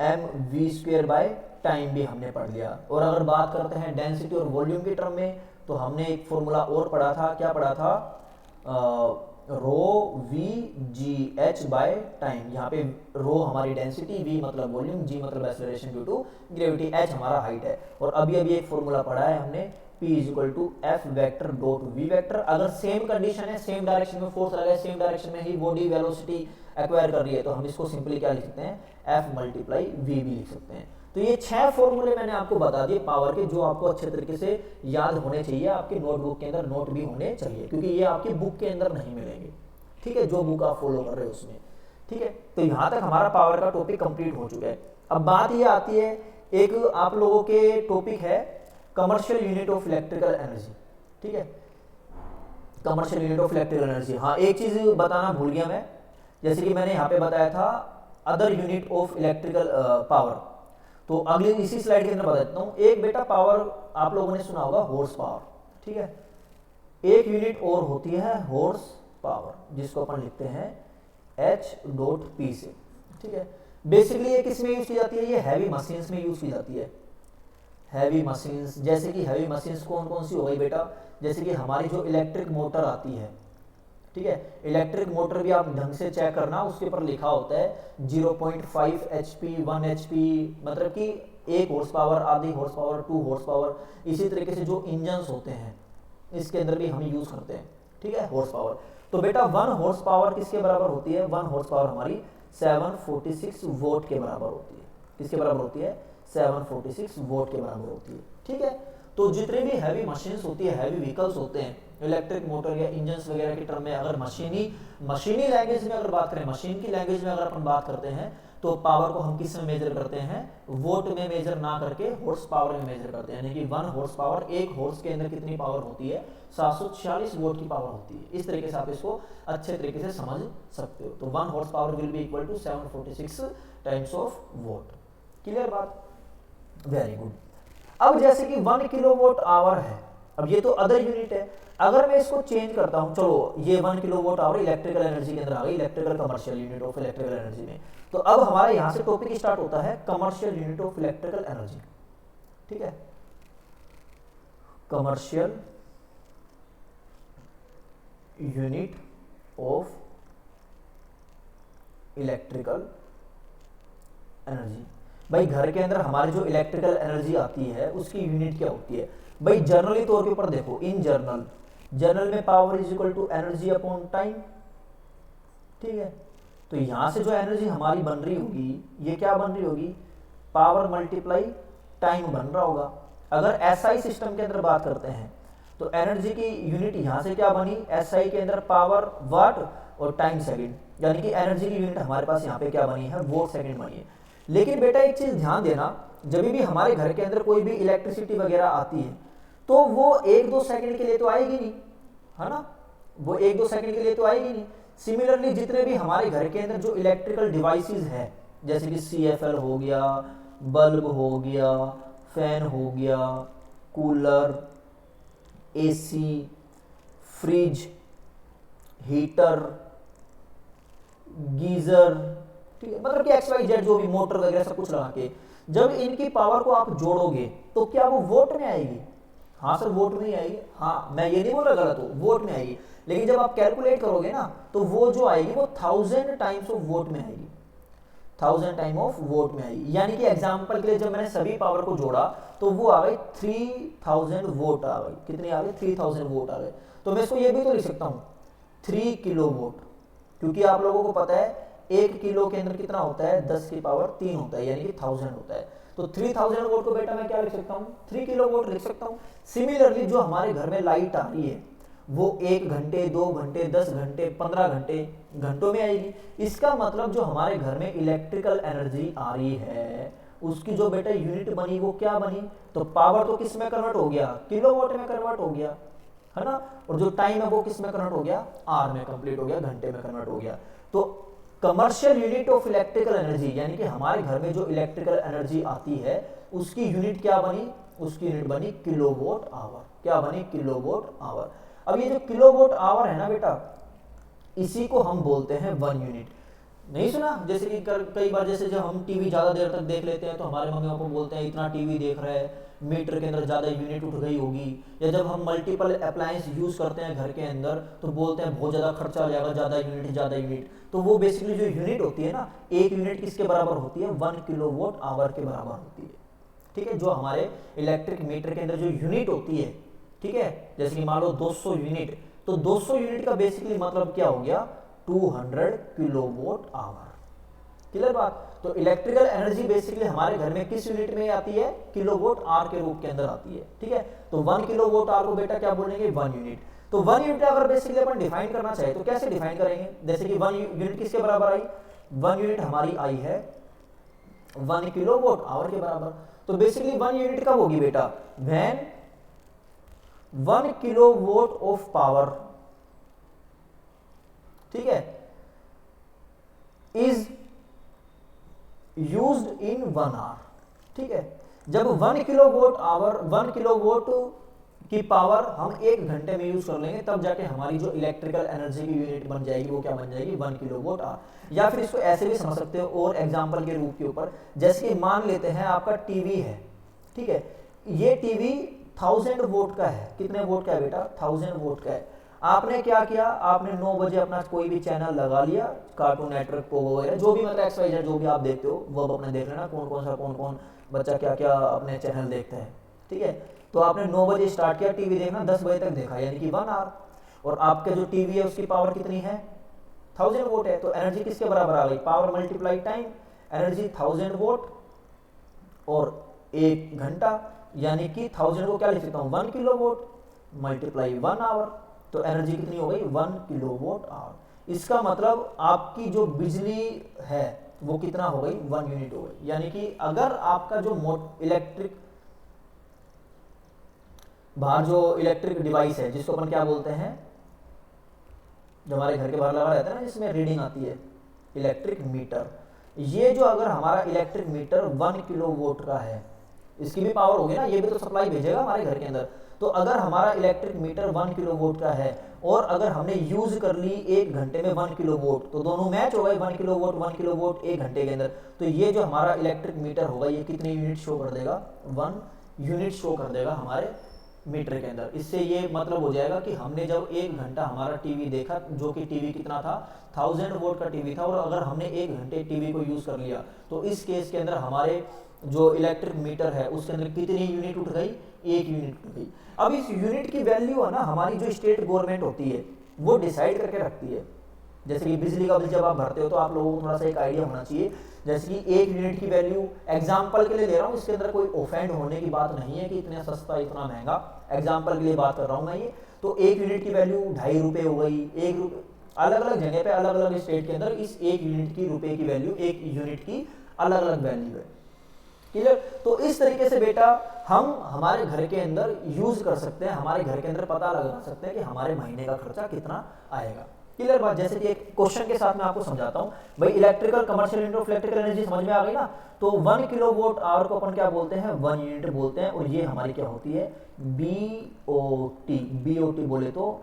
mv square by time भी हमने पढ़ लिया। और अगर बात करते हैं डेंसिटी और वॉल्यूम की टर्म में तो हमने एक फॉर्मूला और पढ़ा था, क्या पढ़ा था, rho V G H by time. यहाँ पे रो हमारी डेंसिटी, वी मतलब वॉल्यूम, जी मतलब acceleration due to gravity, H हमारा हाइट है। और अभी एक फॉर्मूला पढ़ा है हमने P is equal to F vector dot V vector. अगर सेम कंडीशन है, सेम डायरेक्शन में फोर्स लगा है, सेम डायरेक्शन में ही बॉडी वेलोसिटी एक्वायर कर रही है, तो हम इसको सिंपली क्या लिख सकते हैं, एफ मल्टीप्लाई वी भी लिख सकते हैं। तो ये 6 फॉर्मूले मैंने आपको बता दिए पावर के, जो आपको अच्छे तरीके से याद होने चाहिए, आपके नोटबुक के अंदर नोट भी होने चाहिए, क्योंकि ये आपकी बुक के अंदर नहीं मिलेंगे। ठीक है, जो बुक आप फॉलो कर रहे हो उसमें। ठीक है, तो यहाँ तक हमारा पावर का टॉपिक कंप्लीट हो चुका है। अब बात ये आती है, एक आप लोगों के टॉपिक है commercial unit of electrical energy. ठीक है, commercial unit of electrical energy. हाँ, एक चीज बताना भूल गया मैं, जैसे कि मैंने यहाँ पे बताया था other unit of electrical power, तो अगले इसी स्लाइड के अंदर बता देता हूँ। एक बेटा पावर आप लोगों ने सुना होगा हॉर्स पावर। ठीक है, एक यूनिट और होती है हॉर्स पावर, जिसको अपन लिखते हैं H.P से। ठीक है, बेसिकली ये किस में यूज की जाती है, ये हैवी मशीन्स में यूज की जाती है। हैवी मशीन्स, जैसे कि हैवी मशीन्स कौन कौन सी हो गई बेटा, जैसे कि हमारी जो इलेक्ट्रिक मोटर आती है, ठीक है। इलेक्ट्रिक मोटर भी आप ढंग से चेक करना, उसके ऊपर लिखा होता है 0.5 HP, 1 HP, मतलब कि 1 हॉर्स पावर, आधी हॉर्स पावर, 2 हॉर्स पावर। इसी तरीके से जो इंजन्स होते हैं इसके अंदर भी हम यूज करते हैं, ठीक है, हॉर्स पावर। तो बेटा 1 हॉर्स पावर किसके बराबर होती है? 1 हॉर्स पावर हमारी 746 वोट के बराबर होती है। किसके बराबर होती है? 746 वोट के बराबर होती है, ठीक है। तो जितने भी हैवी मशीन्स होती है, हैवी व्हीकल्स होते हैं, इलेक्ट्रिक मोटर या इंजन्स वगैरह के टर्म में, अगर मशीनी लैंग्वेज में अगर बात करें, मशीन की लैंग्वेज में अगर अपन बात करते हैं, तो पावर को हम किस में मेजर करते हैं? वोट में मेजर ना करके हॉर्स पावर में मेजर करते हैं। यानी कि 1 हॉर्स पावर, 1 हॉर्स के अंदर कितनी पावर होती है? 746 वोट की पावर होती है। इस तरीके से आप इसको अच्छे तरीके से समझ सकते हो। तो 1 horsepower will be equal to 746 times of watt. Clear बात? Very good. अब जैसे कि 1 किलोवाट आवर है, अब ये तो अदर यूनिट है, अगर मैं इसको चेंज करता हूं, चलो ये 1 किलोवाट आवर इलेक्ट्रिकल एनर्जी के अंदर आ गई, electrical commercial unit of electrical energy में। तो अब हमारे यहां से टॉपिक स्टार्ट होता है commercial unit of electrical energy, ठीक है। Commercial unit of electrical energy. भाई घर के अंदर हमारी जो इलेक्ट्रिकल एनर्जी आती है उसकी यूनिट क्या होती है? भाई जनरली तौर के ऊपर देखो, इन जनरल में power is equal to energy upon time, ठीक है। तो यहां से जो एनर्जी हमारी बन रही होगी, ये क्या बन रही होगी? पावर मल्टीप्लाई टाइम बन रहा होगा। अगर एसआई सिस्टम के अंदर बात करते हैं तो एनर्जी की यूनिट यहां से क्या बनी? एसआई के अंदर पावर वाट और टाइम सेकंड, यानी कि एनर्जी की यूनिट हमारे पास यहाँ पे क्या बनी है? वोट सेकंड बनी है। लेकिन बेटा एक चीज ध्यान देना, जब भी हमारे घर के अंदर कोई भी इलेक्ट्रिसिटी वगैरह आती है तो वो 1-2 सेकंड के लिए तो आएगी नहीं, है ना? वो 1-2 सेकंड के लिए तो आएगी नहीं। सिमिलरली जितने भी हमारे घर के अंदर जो इलेक्ट्रिकल डिवाइसेस है, जैसे कि CFL हो गया, बल्ब हो गया, फैन हो गया, cooler, AC, fridge, heater, geyser, ठीक है, मतलब कि XYZ जो भी मोटर वगैरह सब कुछ लगा के जब इनकी पावर को आप जोड़ोगे तो क्या वो वोट में आएगी? हाँ सर वोट में ही आएगी। हाँ, मैं ये नहीं बोल रहा गलत हो, वोट में आएगी। लेकिन जब आप कैलकुलेट करोगे ना तो वो जो आएगी वो 1000 टाइम्स ऑफ वोट में आएगी, 1000 टाइम ऑफ वोट में आएगी। यानी कि एग्जांपल के लिए जब मैंने सभी पावर को जोड़ा तो वो आ गई 3000 वोट आ गई। कितनी आ गई? 3000 वोट आ गए। तो मैं इसको ये भी तो लिख सकता हूँ 3 किलो वोट, क्योंकि आप लोगों को पता है 1 किलो के अंदर कितना होता है? 10 की पावर 3 होता है, यानी कि 1000 होता है। तो 3000 वोट को बेटा मैं क्या लिख सकता हूँ? 3 किलो वोट लिख सकता हूँ। सिमिलरली जो हमारे घर में लाइट आ रही है वो 1 घंटे, 2 घंटे, 10 घंटे, 15 घंटे, घंटों में आएगी। इसका मतलब जो हमारे घर में इलेक्ट्रिकल एनर्जी आ रही है उसकी जो बेटा यूनिट बनी वो क्या बनी? तो पावर तो किस में कन्वर्ट हो गया? किलोवाट में कन्वर्ट हो गया, है ना? और जो टाइम है वो किस में कन्वर्ट हो गया? आर में कंप्लीट हो गया, घंटे में कन्वर्ट हो गया। तो commercial unit of electrical energy, यानी कि हमारे घर में जो इलेक्ट्रिकल एनर्जी आती है उसकी यूनिट क्या बनी? उसकी यूनिट बनी किलोवाट आवर। क्या बनी? Kilowatt hour. अब ये जो किलोवाट आवर है ना बेटा, इसी को हम बोलते हैं 1 यूनिट। नहीं सुना? जैसे कि कई बार जैसे जब हम टीवी ज्यादा देर तक देख लेते हैं तो हमारे मम्मी पापा बोलते हैं इतना टीवी देख रहा है, मीटर के अंदर ज्यादा यूनिट उठ गई होगी। या जब हम मल्टीपल अप्लायंस यूज करते हैं घर के अंदर तो बोलते हैं बहुत ज्यादा खर्चा आ जाएगा, ज्यादा यूनिट, ज्यादा यूनिट। तो वो बेसिकली जो यूनिट होती है ना, एक यूनिट किसके बराबर होती है? 1 किलोवाट आवर के बराबर होती है, ठीक है। जो हमारे इलेक्ट्रिक मीटर के अंदर जो यूनिट होती है, ठीक है, जैसे कि मान लो 200 यूनिट, तो 200 यूनिट का बेसिकली मतलब क्या हो गया? 200 किलोवाट आवर। क्लियर बात? तो इलेक्ट्रिकल एनर्जी बेसिकली हमारे घर में किस यूनिट में आती है? किलोवाट आवर के रूप के अंदर आती है, ठीक है। तो 1 किलोवाट आवर को बेटा क्या बोलेंगे? 1 यूनिट। तो 1 यूनिट अगर बेसिकली अपन डिफाइन करना चाहे तो कैसे डिफाइन करेंगे? जैसे कि 1 यूनिट किसके बराबर आई? 1 यूनिट हमारी आई है 1 किलोवाट आवर के बराबर। तो बेसिकली 1 यूनिट कब होगी बेटा? व्हेन 1 किलोवाट ऑफ पावर, ठीक है, इज यूज्ड इन 1 आवर, ठीक है। जब 1 किलोवाट आवर, 1 किलोवाट की पावर हम 1 घंटे में यूज कर लेंगे तब जाके हमारी जो इलेक्ट्रिकल एनर्जी की यूनिट बन जाएगी वो क्या बन जाएगी? 1 किलोवाट आवर। या फिर इसको ऐसे भी समझ सकते हो और एग्जांपल के रूप के ऊपर, जैसे कि मान लेते हैं आपका टीवी है, ठीक है, ये टीवी 1000 वोट का है। कितने वोट का है बेटा? 1000 वोट का है। आपने क्या किया, आपने 9 बजे अपना कोई भी चैनल लगा लिया, कार्टून नेटवर्क पोगो वगैरह जो भी मतलब XYZ जो भी आप देखते हो वो अब अपने देख लेना, कौन कौन बच्चा क्या क्या अपने चैनल देखते हैं, ठीक है। तो आपने 9 बजे स्टार्ट किया टीवी देखना, 10 बजे तक देखा, यानी कि 1 आवर। और आपके जो टीवी है उसकी पावर कितनी है, 1000 वोट है, तो एनर्जी किसके बराबर आ गई, power multiply time, energy 1000 vote और 1 घंटा, यानी कि 1000 को क्या लिख सकता हूँ 1 किलो वोट मल्टीप्लाई 1 आवर, तो एनर्जी कितनी हो गई 1 किलो वोट आवर। इसका मतलब आपकी जो बिजली है वो कितना हो गई 1 यूनिट हो गई। यानी कि अगर आपका जो इलेक्ट्रिक बाहर जो इलेक्ट्रिक डिवाइस है जिसको अपन क्या बोलते हैं, जो हमारे घर के बाहर लगा रहता है ना जिसमें रीडिंग आती है, इलेक्ट्रिक मीटर, ये जो अगर हमारा इलेक्ट्रिक मीटर 1 किलो वोट का है, इसकी भी पावर होगी ना, ये भी तो सप्लाई भेजेगा हमारे घर के अंदर। तो अगर हमारा इलेक्ट्रिक मीटर 1 किलो वोट का है और अगर हमने यूज कर ली 1 घंटे में 1 किलो वोट, तो दोनों मैच हो गए, 1 किलो वोट 1 घंटे के अंदर। तो ये जो हमारा इलेक्ट्रिक मीटर होगा ये कितने यूनिट शो कर देगा, 1 यूनिट शो कर देगा हमारे मीटर के अंदर। इससे ये मतलब हो जाएगा कि हमने जब 1 घंटा हमारा टीवी देखा, जो कि टीवी कितना था 1000 वोट का टीवी था, और अगर हमने 1 घंटे टीवी को यूज कर लिया तो इस केस के अंदर हमारे जो इलेक्ट्रिक मीटर है उसके अंदर कितनी यूनिट उठ गई, 1 यूनिट उठ गई। अब इस यूनिट की वैल्यू है ना हमारी जो स्टेट गवर्नमेंट होती है वो डिसाइड करके रखती है। जैसे कि बिजली का बिल जब आप भरते हो तो आप लोगों को थोड़ा सा एक आइडिया होना चाहिए, जैसे कि 1 यूनिट की वैल्यू, एग्जाम्पल के लिए ले रहा हूँ, इसके अंदर कोई ऑफेंड होने की बात नहीं है कि इतना सस्ता इतना महंगा, एग्जाम्पल के लिए बात कर रहा हूँ मैं ये। तो 1 यूनिट की वैल्यू 2.5 रुपये हो गई, 1 रुपये, अलग अलग जगह पे अलग अलग स्टेट के अंदर इस 1 यूनिट की रुपए की वैल्यू, 1 यूनिट की अलग अलग वैल्यू है, क्लियर। तो इस तरीके से बेटा हम हमारे घर के अंदर यूज कर सकते हैं, हमारे घर के अंदर पता लगा सकते हैं कि हमारे महीने का खर्चा कितना आएगा, क्लियर बात। जैसे कि एक क्वेश्चन के साथ मैं आपको समझाता हूं भाई, electrical commercial unit of electrical energy समझ में आ गई ना। तो 1 किलो वोट आवर को अपन क्या बोलते हैं, 1 यूनिट बोलते हैं, और ये हमारी क्या होती है बीओटी, बीओटी बोले तो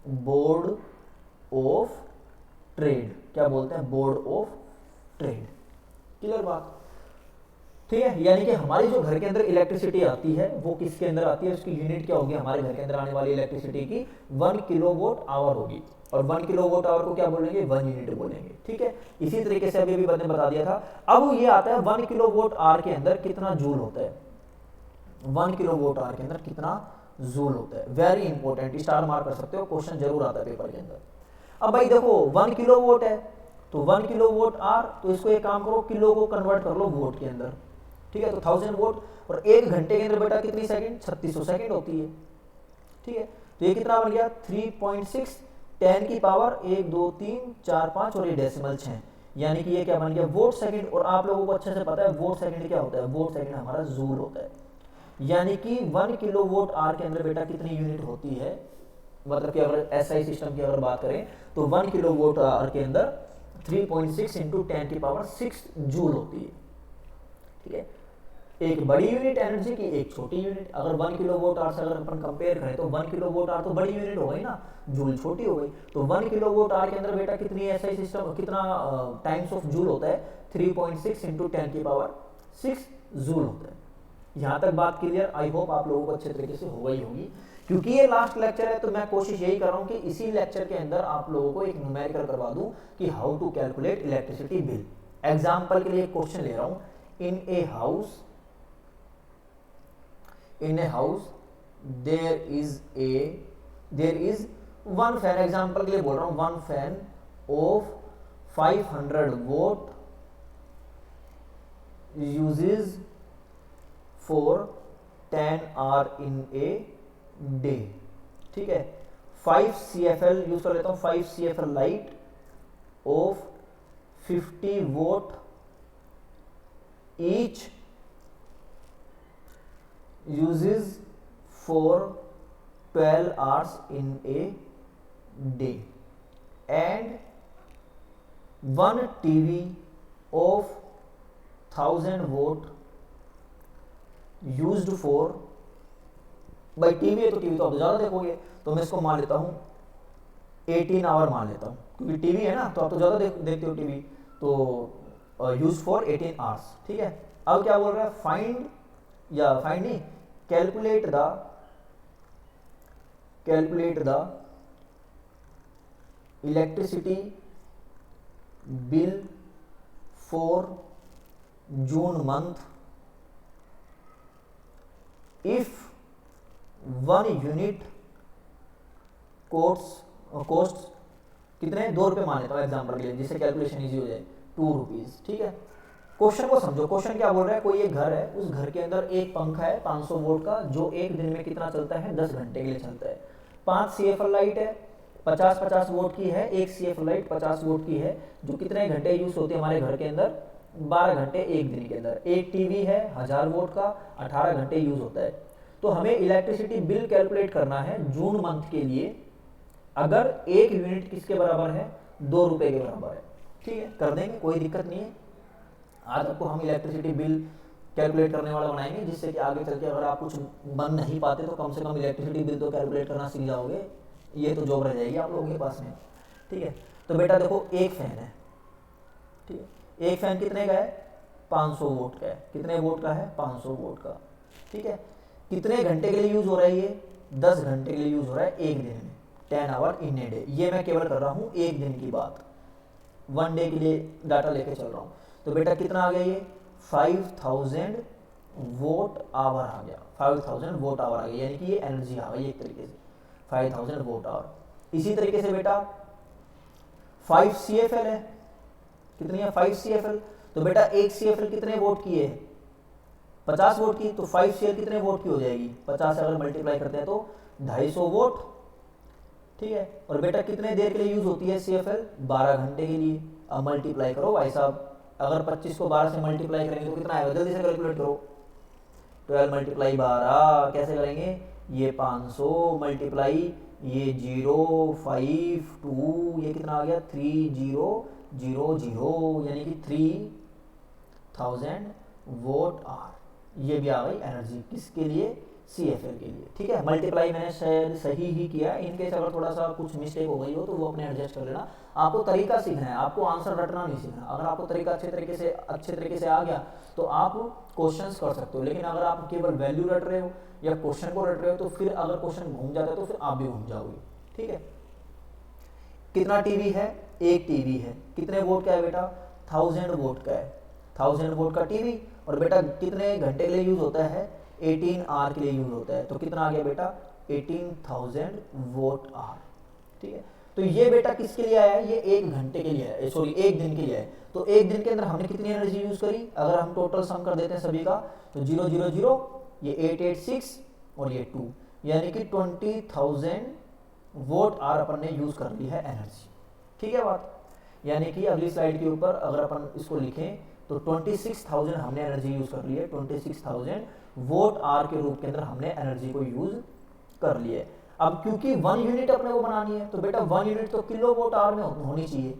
बोर्ड ऑफ ट्रेड, क्या बोलते हैं बोर्ड ऑफ ट्रेड, क्लियर बात, ठीक है। यानी कि हमारी जो घर के अंदर इलेक्ट्रिसिटी आती है वो किसके अंदर आती है, उसकी यूनिट क्या होगी, हमारे घर के अंदर आने वाली इलेक्ट्रिसिटी की 1 किलो वोट आवर होगी, और 1 किलो वोट आवर को क्या बोलेंगे 1 यूनिट बोलेंगे, ठीक है। इसी तरीके से अभी मैंने बता दिया था। अब ये आता है 1 किलो वोट आवर के अंदर कितना जूल होता है, 1 किलो वोट आवर के अंदर कितना जूल होता है, वेरी इंपॉर्टेंट, स्टार मार्क कर सकते हो, क्वेश्चन जरूर आता है पेपर के अंदर। अब भाई देखो 1 किलो वोट है तो 1 किलो वोट आर, तो इसको एक काम करो किलो को कन्वर्ट कर लो वोट के अंदर, ठीक है। तो 1000 वोट, और 1 घंटे के अंदर बेटा कितनी सेकंड, 3600 सेकंड होती है, ठीक है। तो ये कितना बन गया 3.6 10 की पावर 1 2 3 4 5 और ये डेसिमल 6, यानी कि ये क्या बन गया वोट सेकंड। और आप लोगों को अच्छे से पता है वोट सेकंड क्या होता है, वोट सेकंड हमारा जूल होता है। यानी कि 1 किलो वोट आर के अंदर बेटा कितनी यूनिट होती है, मतलब कि अगर एसआई सिस्टम की अगर बात करें तो 1 किलो वोट आवर के अंदर 3.6 इंटू 10 की पावर 6 जूल होती है, ठीक है। एक बड़ी यूनिट एनर्जी की, एक छोटी यूनिट। अगर 1 किलो वोट आवर से अगर अपन कंपेयर करें तो 1 किलो वोट आवर तो बड़ी यूनिट हो गई ना, जूल छोटी हो गई। तो 1 किलो वोट आवर के अंदर बेटा कितनी एसआई सिस्टम, कितना टाइम्स ऑफ जूल होता है, 3.6 इंटू 10 की पावर 6 जूल होता है। यहाँ तक बात क्लियर, आई होप आप लोगों को अच्छे तरीके से हो गई होगी। क्योंकि ये लास्ट लेक्चर है तो मैं कोशिश यही कर रहा हूँ कि इसी लेक्चर के अंदर आप लोगों को एक न्यूमेरिकल करवा दूं कि how to calculate electricity bill. Example के लिए एक क्वेश्चन ले रहा हूँ, in a house there is one fan, example के लिए बोल रहा हूँ, one fan of 500 watt uses for 10 hour in a day, ठीक है। 5 CFL यूज कर लेता हूं, 5 CFL light of 50 vote each uses for 12 hours in a day, and 1 TV of 1000 vote used for, भाई टीवी है तो टीवी तो आप ज्यादा देखोगे, तो मैं इसको मान लेता हूँ 18 आवर मान लेता हूँ, क्योंकि टीवी है ना तो आप तो ज्यादा देखते हो टी तो यूज फॉर 18 आवर्स, ठीक है। अब क्या बोल रहा है, फाइंड नहीं, calculate the electricity bill for June month if 1 unit cost कितने, 2 रुपये मान लेता हूँ एग्जाम्पल के लिए, जिससे कैलकुलेशन इजी हो जाए, 2 रुपीज। ठीक है, क्वेश्चन को समझो। क्वेश्चन क्या बोल रहा है, कोई एक घर है, उस घर के अंदर एक पंखा है 500 वोल्ट का, जो एक दिन में कितना चलता है, 10 घंटे के लिए चलता है। 5 CFL लाइट है, 50-50 वोल्ट की है, एक CFL लाइट 50 वोल्ट की है, जो कितने घंटे यूज होती है हमारे घर के अंदर, 12 घंटे एक दिन के अंदर। एक टीवी है 1000 वोल्ट का, 18 घंटे यूज होता है। तो हमें इलेक्ट्रिसिटी बिल कैलकुलेट करना है जून मंथ के लिए, अगर 1 यूनिट किसके बराबर है, 2 रुपए के बराबर है। ठीक है, कर देंगे, कोई दिक्कत नहीं है। आज आपको हम इलेक्ट्रिसिटी बिल कैलकुलेट करने वाला बनाएंगे, जिससे कि आगे चल के अगर आप कुछ बन नहीं पाते तो कम से कम इलेक्ट्रिसिटी बिल तो कैलकुलेट करना सीख जाओगे, ये तो जॉब रह जाएगी आप लोगों के पास में। ठीक है, तो बेटा देखो एक फैन है। ठीक है, एक फैन कितने का है, 500 वोल्ट का है। कितने वोल्ट का है, 500 वोल्ट का। ठीक है, कितने घंटे के लिए यूज हो रहा है ये, 10 घंटे के लिए यूज हो रहा है एक दिन में, 10 आवर इन ए डे। ये मैं केवल कर रहा हूँ एक दिन की बात, 1 डे के लिए डाटा लेके चल रहा हूँ। तो बेटा कितना आ गया ये, 5000 वोट आवर आ गया, 5000 वोट आवर आ गया, यानी कि ये एनर्जी आ गई एक तरीके से, 5000 वोट आवर। इसी तरीके से बेटा 5 CFL है, कितनी है, 5 CFL। तो बेटा एक CFL कितने वोट की है, 50 वोट की, तो 5 CFL कितने वोट की हो जाएगी, 50 से अगर मल्टीप्लाई करते हैं तो 250 वोट। ठीक है, और बेटा कितने देर के लिए यूज होती है CFL, 12 घंटे के लिए। अब मल्टीप्लाई करो भाई साहब, अगर 25 को 12 से मल्टीप्लाई करेंगे तो कितना आएगा, जल्दी से कैलकुलेट करो। 12 मल्टीप्लाई 12 कैसे करेंगे, ये 500 मल्टीप्लाई ये 0 5 2, ये कितना आ गया 3000, यानी कि 3000 वोट आवर। ये भी आ गई एनर्जी, किसके लिए, CFL के लिए। ठीक है, मल्टीप्लाई मैंने शायद सही ही किया, इनके अगर थोड़ा सा कुछ मिस्टेक हो गई हो तो वो अपने एडजस्ट कर लेना। आपको तरीका सीखना है, आपको आंसर रटना नहीं सीखना। अगर आपको तरीका अच्छे तरीके से आ गया तो आप क्वेश्चंस कर सकते हो, लेकिन अगर आप केवल वैल्यू रट रहे हो या क्वेश्चन को रट रहे हो तो फिर अगर क्वेश्चन घूम जाता है तो फिर आप भी घूम जाओगे। ठीक है, कितना टीवी है, एक टीवी है, कितने वोट का है बेटा, 1000 वोट का है, 1000 वोट का टीवी। और बेटा कितने घंटे के लिए यूज होता है, 18 आवर के लिए यूज होता है। तो कितना आ गया बेटा, 18000 वोट आवर। ठीक है, तो ये बेटा किसके लिए आया है, ये 1 घंटे के लिए है, सॉरी 1 दिन के लिए है। तो 1 दिन के अंदर हमने कितनी एनर्जी यूज करी, अगर हम टोटल सम कर देते हैं सभी का, तो 0 0 0, ये 886 और ये 2, यानी कि 20000 वोट आवर अपन ने यूज कर ली है एनर्जी। ठीक है बात, यानी कि अगली स्लाइड के ऊपर अगर अपन इसको लिखें तो 26000 हमने एनर्जी यूज कर ली है, 26000 वोट आवर के रूप के अंदर हमने एनर्जी को यूज कर लिया है। अब क्योंकि 1 यूनिट अपने को बनानी है तो बेटा 1 यूनिट तो किलो वोट आवर में होनी चाहिए,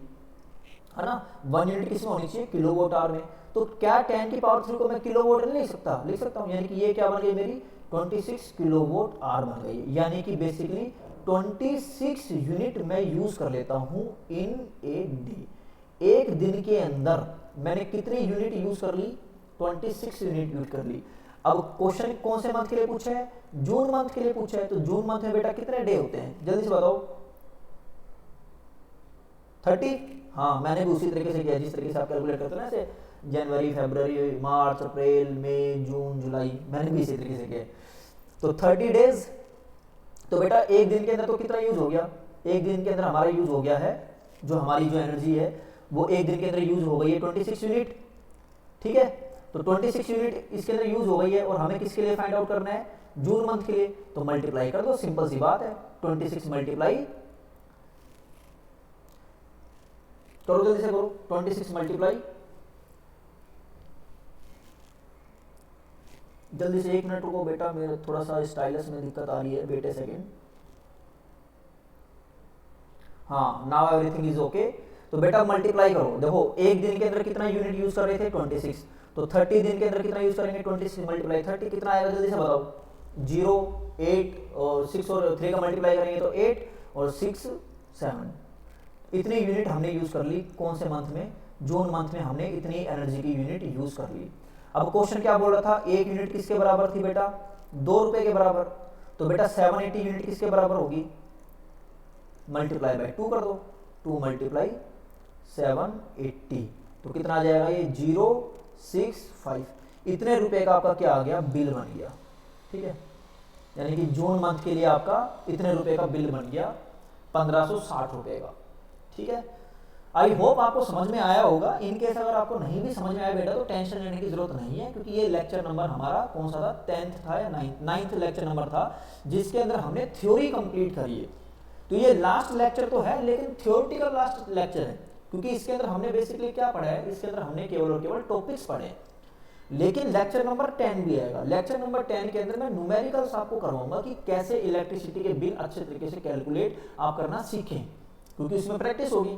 है ना। 1 यूनिट किसमें होनी चाहिए, किलो वोट आवर में। तो क्या 10 की पावर 3 को मैं किलो वोट नहीं लिख सकता, लिख सकता हूँ। यानी कि ये क्या बन गई मेरी 26 किलो वोट आवर बन गई, यानी कि बेसिकली 26 यूनिट मैं यूज कर लेता हूँ इन ए डे। एक दिन के अंदर मैंने कितनी यूनिट यूज कर ली, 26 यूनिट यूज कर ली। अब क्वेश्चन कौन से मंथ के लिए पूछा है, जून मंथ के लिए पूछा है। तो जून मंथ में बेटा कितने डे होते हैं, जल्दी से बताओ, 30। हाँ, मैंने भी उसी तरीके से किया जिस तरीके से आप कैलकुलेट करते हैं ना, जैसे जनवरी, फरवरी, मार्च, अप्रैल, मई, जून, जुलाई, मैंने भी इसी तरीके से किया। तो 30 डेज। तो बेटा एक दिन के अंदर तो कितना यूज हो गया, एक दिन के अंदर हमारा यूज हो गया है, जो हमारी जो एनर्जी है वो एक दिन के अंदर यूज हो गई है 26 यूनिट। ठीक है, तो 26 यूनिट इसके अंदर यूज हो गई है, और हमें किसके लिए फाइंड आउट करना है, जून मंथ के लिए। तो मल्टीप्लाई कर दो, सिंपल सी बात है, 26 मल्टीप्लाई करो, जल्दी से करो, 26 मल्टीप्लाई, जल्दी से 1 मिनट रुको बेटा, मेरे थोड़ा सा स्टाइलस में दिक्कत आ रही है, वेट ए सेकेंड। हाँ, नाउ एवरीथिंग इज ओके। तो बेटा मल्टीप्लाई करो, देखो एक दिन के अंदर कितना यूनिट यूज कर रहे थे, 26। तो 30 दिन के अंदर कितना यूज करेंगे, 26 मल्टीप्लाई 30, कितना आएगा जल्दी से बताओ, 0 8 और 6 और 3 का मल्टीप्लाई करेंगे तो 8 और 6 7। इतनी यूनिट हमने यूज कर ली, कौन से मंथ में, जून मंथ में हमने इतनी एनर्जी की यूनिट यूज कर ली। अब क्वेश्चन क्या बोल रहा था, 1 यूनिट किसके बराबर थी बेटा, 2 रुपए के बराबर। तो बेटा 780 यूनिट किसके बराबर होगी, मल्टीप्लाई बाय 2 कर दो, 2 × 780, तो कितना आ जाएगा ये 065, इतने रुपए का आपका क्या आ गया, बिल बन गया। ठीक है, यानी कि जून मंथ के लिए आपका इतने रुपए का बिल बन गया, 1560 रुपए का। ठीक है, आई होप आपको समझ में आया होगा। इन केस अगर आपको नहीं भी समझ में आया बेटा तो टेंशन लेने की जरूरत नहीं है, क्योंकि ये लेक्चर नंबर हमारा कौन सा था, 10th था या 9th लेक्चर नंबर था, जिसके अंदर हमने थ्योरी कंप्लीट करी है। तो ये लास्ट लेक्चर तो है, लेकिन थ्योरेटिकल लास्ट लेक्चर है, क्योंकि इसके अंदर हमने बेसिकली क्या पढ़ा है, इसके अंदर हमने केवल और केवल टॉपिक्स पढ़े हैं। लेकिन लेक्चर नंबर 10 भी आएगा। लेक्चर नंबर 10 के अंदर मैं न्यूमेरिकल्स आपको करवाऊंगा कि कैसे इलेक्ट्रिसिटी के बिल अच्छे तरीके से कैलकुलेट आप करना सीखें, क्योंकि इसमें प्रैक्टिस होगी,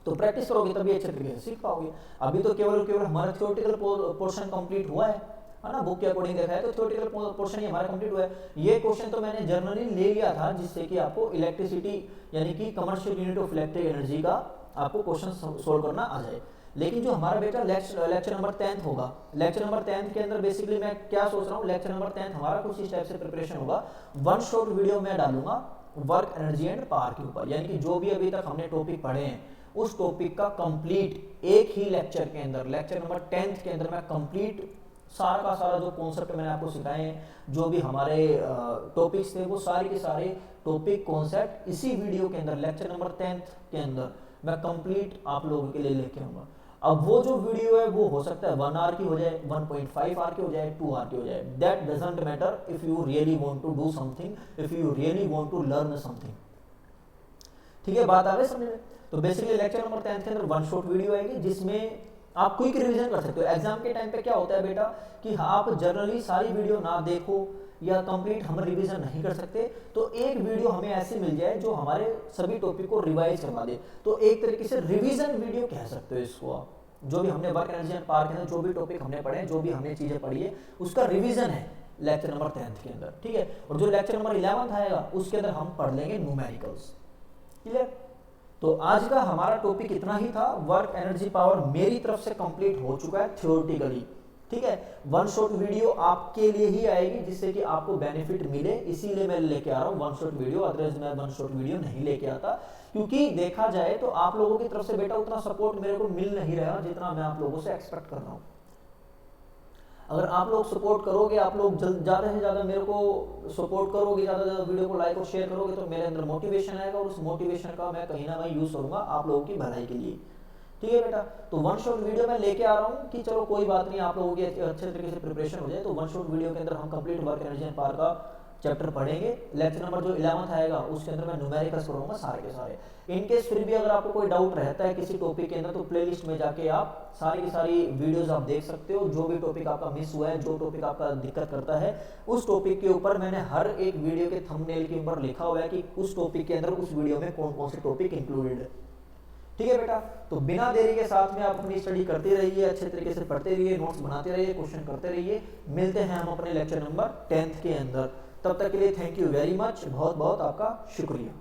तो प्रैक्टिस करोगे तभी अच्छे तरीके से सीख पाओगे। अभी तो केवल हमारा थ्योरेटिकल पोर्शन कंप्लीट हुआ है ना, बुक के अकॉर्डिंग देखा है तो थ्योरेटिकल पोर्शन ही हमारा कंप्लीट हुआ है। ये क्वेश्चन तो मैंने जनरली ले लिया था, जिससे कि आपको इलेक्ट्रिसिटी यानी कि commercial unit of electric energy का आपको क्वेश्चन सोल्व करना आ जाए। लेकिन जो हमारा बेटा लेक्चर नंबर 10 होगा, लेक्चर नंबर 10 के अंदर बेसिकली मैं क्या सोच रहा हूँ, लेक्चर नंबर 10 हमारा कुछ इस टाइप से प्रिपरेशन होगा। वन शॉट वीडियो में डालूंगा वर्क, एनर्जी एंड पावर के ऊपर, यानी कि जो भी अभी तक हमने टॉपिक पढ़े हैं उस टॉपिक का कंप्लीट एक ही लेक्चर के अंदर, लेक्चर नंबर 10 के अंदर मैं कंप्लीट सारा का सारा जो कॉन्सेप्ट मैंने आपको सिखाए हैं, जो भी हमारे टॉपिक्स थे, वो सारे के सारे टॉपिक कॉन्सेप्ट इसी वीडियो के अंदर लेक्चर नंबर 10 के अंदर मैं कंप्लीट आप लोगों के लिए लेके आऊंगा। अब वो जो वीडियो है वो हो सकता है 1 आवर की हो जाए, 1.5 आवर की हो जाए, 2 आवर की हो जाए, that doesn't matter if you really want to do something, if you really want to learn something. ठीक है, बात आ गई समझ में? तो बेसिकली लेक्चर नंबर 10 के अंदर वन शॉट वीडियो आएगी, जिसमें आप क्विक रिवीजन कर सकते हो। एग्जाम के टाइम पे क्या होता है बेटा कि आप जनरली सारी वीडियो ना देखो या कंप्लीट हम रिवीजन नहीं कर सकते, तो एक वीडियो हमें ऐसी मिल जाए जो हमारे सभी टॉपिक को रिवाइज करवा दे, तो एक तरीके से रिवीजन वीडियो कह सकते हो इसको आप। जो भी हमने वर्क, एनर्जी एंड पावर के अंदर जो भी टॉपिक हमने पढ़े, जो भी हमने चीजें पढ़ी है, उसका रिवीजन है लेक्चर नंबर 10 के अंदर। ठीक है, और जो लेक्चर नंबर 11 आएगा उसके अंदर हम पढ़ लेंगे न्यूमेरिकल्स। क्लियर? तो आज का हमारा टॉपिक इतना ही था। वर्क, एनर्जी, पावर मेरी तरफ से कंप्लीट हो चुका है थ्योरेटिकली। ठीक है, वन शॉट वीडियो आपके लिए ही आएगी, जिससे कि आपको बेनिफिट मिले, इसीलिए मैं लेके आ रहा हूँ वन शॉट वीडियो, अदरवाइज मैं वन शॉट वीडियो नहीं लेके आता, क्योंकि देखा जाए तो आप लोगों की तरफ से बेटा उतना सपोर्ट मेरे को मिल नहीं रहा जितना मैं आप लोगों से एक्सपेक्ट कर रहा हूँ। अगर आप लोग सपोर्ट करोगे, आप लोग ज़्यादा से ज़्यादा मेरे को सपोर्ट करोगे, ज़्यादा से ज़्यादा वीडियो को लाइक और शेयर करोगे, तो मेरे अंदर मोटिवेशन आएगा, और उस मोटिवेशन का मैं कहीं ना कहीं यूज़ करूँगा आप लोगों की भलाई के लिए। ठीक है बेटा, तो वन शॉट वीडियो मैं लेके आ रहा हूँ कि चलो कोई बात नहीं, आप लोगों की अच्छे तरीके से प्रिपरेशन हो जाए। तो वन शॉट वीडियो के अंदर हम complete work, energy and power का चैप्टर पढ़ेंगे। लेक्चर नंबर जो 11 आएगा उसके अंदर मैं न्यूमेरिकल्स करूँगा सारे के सारे। इनकेस फिर भी अगर आपको कोई डाउट रहता है किसी टॉपिक के अंदर, तो प्लेलिस्ट में जाके आप सारी की सारी वीडियोस आप देख सकते हो। जो भी टॉपिक आपका मिस हुआ है, जो टॉपिक आपका दिक्कत करता है, उस टॉपिक के ऊपर मैंने हर एक वीडियो के थंबनेल के ऊपर लिखा हुआ है कि उस टॉपिक के अंदर उस वीडियो में कौन कौन से टॉपिक इंक्लूडेड है। ठीक है बेटा, तो बिना देरी के साथ में आप अपनी स्टडी करते रहिए, अच्छे तरीके से पढ़ते रहिए, नोट्स बनाते रहिए, क्वेश्चन करते रहिए। मिलते हैं हम अपने लेक्चर नंबर 10 के अंदर। तब तक के लिए थैंक यू वेरी मच, बहुत बहुत आपका शुक्रिया।